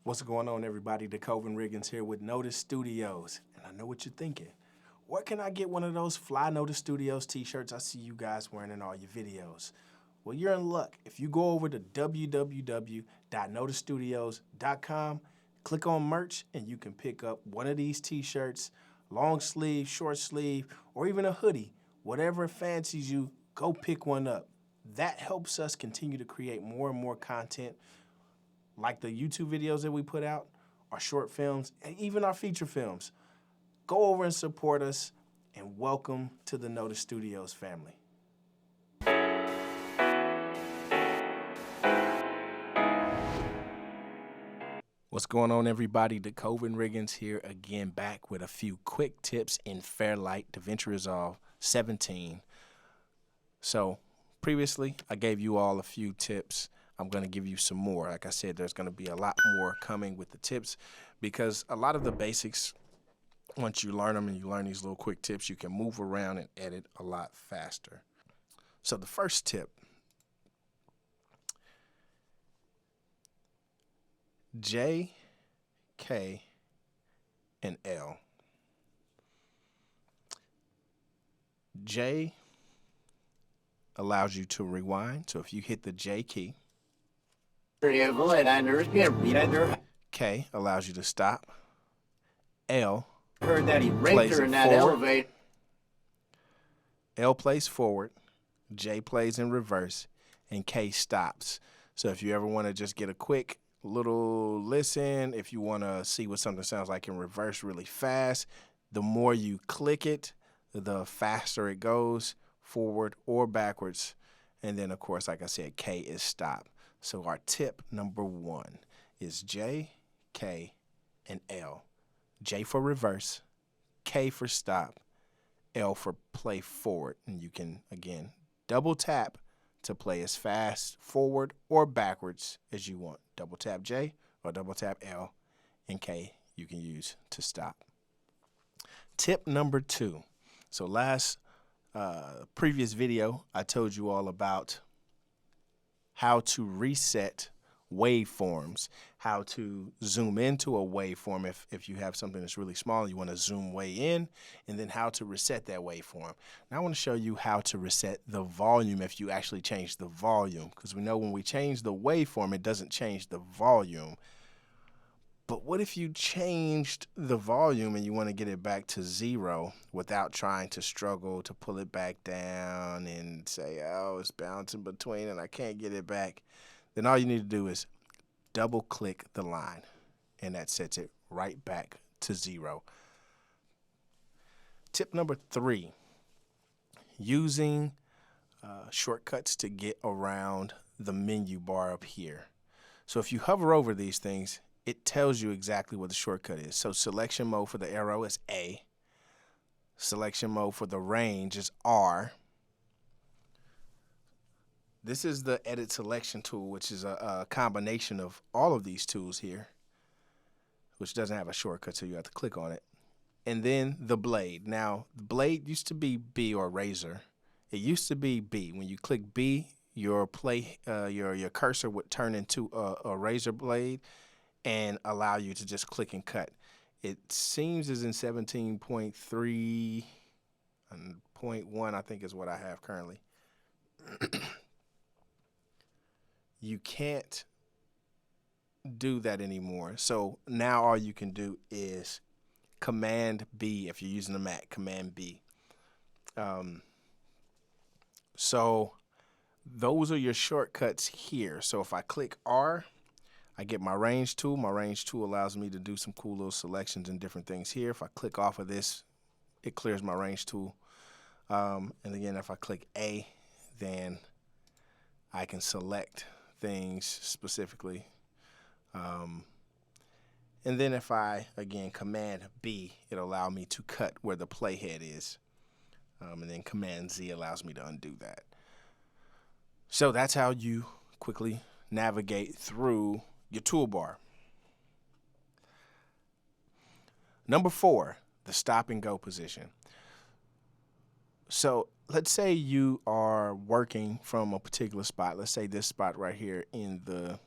What's going on, everybody? DeKoven Riggins here with Notis Studios. And I know what you're thinking. Where can I get one of those fly Notis Studios t-shirts I see you guys wearing in all your videos? Well, you're in luck. If you go over to www.notisstudios.com, click on merch, and you can pick up one of these t-shirts, long sleeve, short sleeve, or even a hoodie. Whatever fancies you, go pick one up. That helps us continue to create more and more content like the YouTube videos that we put out, our short films, and even our feature films. Go over and support us, and welcome to the Notis Studios family. What's going on, everybody? DeKoven Riggins here again, back with a few quick tips in Fairlight DaVinci Resolve 17. So previously, I gave you all a few tips. I'm going to give you some more. Like I said, there's going to be a lot more coming with the tips because a lot of the basics, once you learn them and you learn these little quick tips, you can move around and edit a lot faster. So the first tip, J, K, and L. J allows you to rewind. So if you hit the J key, K allows you to stop. L Heard that he raped plays her it in that forward. elevator. L plays forward, J plays in reverse, and K stops. So if you ever want to just get a quick little listen, if you want to see what something sounds like in reverse really fast, the more you click it, the faster it goes, forward or backwards. And then, of course, like I said, K is stop. So our tip number one is J, K, and L. J for reverse, K for stop, L for play forward. And you can, again, double tap to play as fast forward or backwards as you want. Double tap J or double tap L, and K you can use to stop. Tip number two. So previous video, I told you all about how to reset waveforms, how to zoom into a waveform if you have something that's really small and you want to zoom way in, and then how to reset that waveform. Now I want to show you how to reset the volume if you actually change the volume, because we know when we change the waveform, it doesn't change the volume. But what if you changed the volume and you want to get it back to 0 without trying to struggle to pull it back down and say, oh, it's bouncing between and I can't get it back? Then all you need to do is double click the line, and that sets it right back to 0. Tip number three, using shortcuts to get around the menu bar up here. So if you hover over these things, it tells you exactly what the shortcut is. So selection mode for the arrow is A. Selection mode for the range is R. This is the edit selection tool, which is a combination of all of these tools here, which doesn't have a shortcut, so you have to click on it. And then the blade. Now, the blade used to be B or razor. It used to be B. When you click B, your cursor would turn into a razor blade and allow you to just click and cut. It seems as in 17.3 and 0.1, I think is what I have currently. You can't do that anymore. So now all you can do is Command B if you're using a Mac, Command B. So those are your shortcuts here. So if I click R, I get my range tool. My range tool allows me to do some cool little selections and different things here. If I click off of this, it clears my range tool. And again, if I click A, then I can select things specifically. And then if I, again, Command B, it'll allow me to cut where the playhead is. And then Command Z allows me to undo that. So that's how you quickly navigate through your toolbar. Number four, the stop and go position. So let's say you are working from a particular spot. Let's say this spot right here in the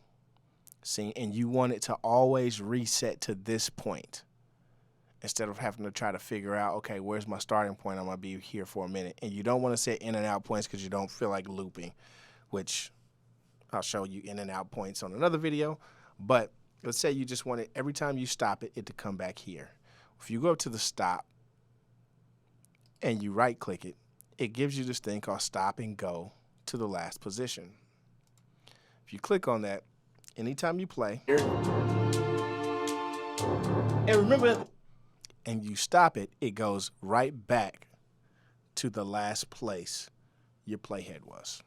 See, and you want it to always reset to this point instead of having to try to figure out, okay, where's my starting point? I'm going to be here for a minute. And you don't want to set in and out points because you don't feel like looping, which I'll show you in and out points on another video. But let's say you just want it, every time you stop it, to come back here. If you go up to the stop and you right click it, it gives you this thing called stop and go to the last position. If you click on that, anytime you play, and remember, and you stop it, it goes right back to the last place your playhead was.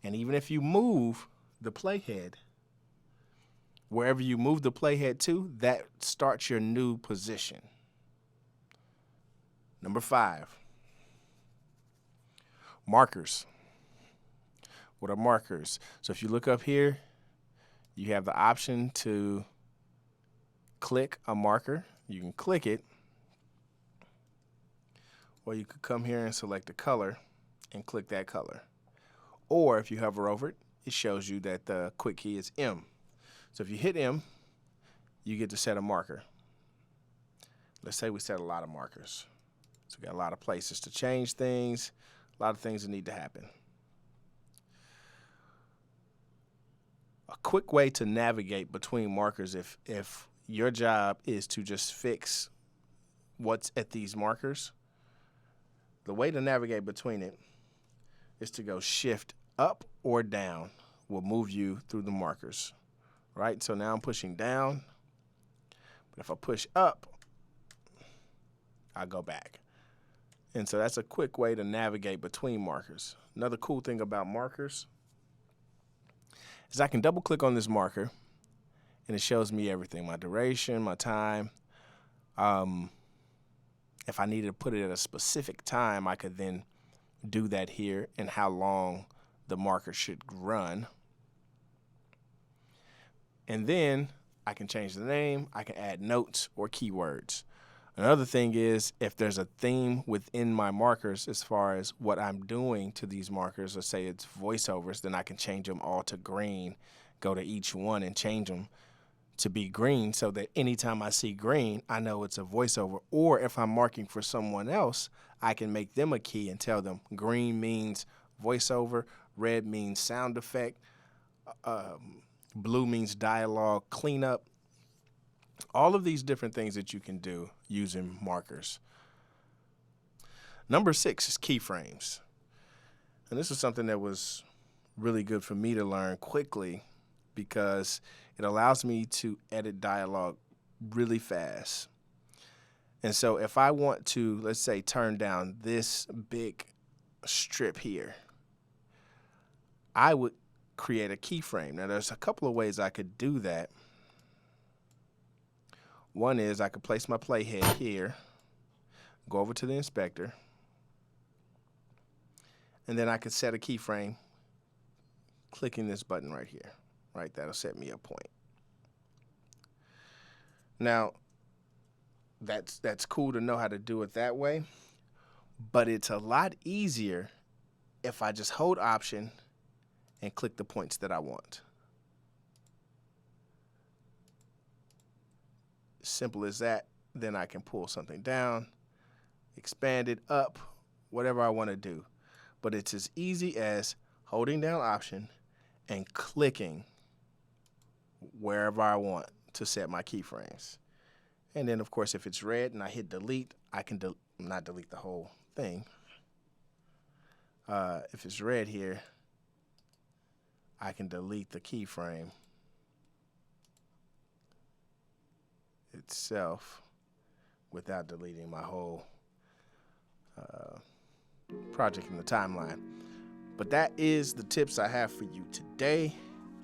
And even if you move the playhead, wherever you move the playhead to, that starts your new position. Number 5, markers. What are markers? So if you look up here, you have the option to click a marker. You can click it, or you could come here and select a color and click that color. Or if you hover over it, it shows you that the quick key is M. So if you hit M, you get to set a marker. Let's say we set a lot of markers. So we got a lot of places to change things, a lot of things that need to happen. A quick way to navigate between markers, if your job is to just fix what's at these markers, the way to navigate between it is to go shift up or down will move you through the markers, right? So now I'm pushing down, but if I push up, I go back. And so that's a quick way to navigate between markers. Another cool thing about markers is I can double click on this marker and it shows me everything, my duration, my time. If I needed to put it at a specific time, I could then do that here and how long the marker should run. And then I can change the name, I can add notes or keywords. Another thing is if there's a theme within my markers as far as what I'm doing to these markers, let's say it's voiceovers, then I can change them all to green, go to each one and change them to be green so that anytime I see green, I know it's a voiceover. Or if I'm marking for someone else, I can make them a key and tell them green means voiceover, red means sound effect, blue means dialogue cleanup. All of these different things that you can do using markers. Number 6 is keyframes. And this is something that was really good for me to learn quickly because it allows me to edit dialogue really fast. And so if I want to, let's say, turn down this big strip here, I would create a keyframe. Now, there's a couple of ways I could do that. One is I could place my playhead here, go over to the inspector, and then I could set a keyframe clicking this button right here. Right, that'll set me a point. Now, that's cool to know how to do it that way, but it's a lot easier if I just hold Option and click the points that I want. Simple as that. Then I can pull something down, expand it up, whatever I want to do. But it's as easy as holding down Option and clicking wherever I want to set my keyframes. And then, of course, if it's red and I hit delete, I can not delete the whole thing. If it's red here, I can delete the keyframe itself without deleting my whole project in the timeline. But that is the tips I have for you today.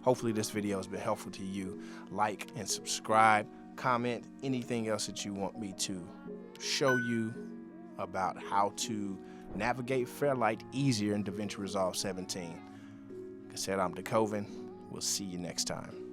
Hopefully this video has been helpful to you. Like and subscribe, comment anything else that you want me to show you about how to navigate Fairlight easier in DaVinci Resolve 17. Like I said, I'm DeCoven. We'll see you next time.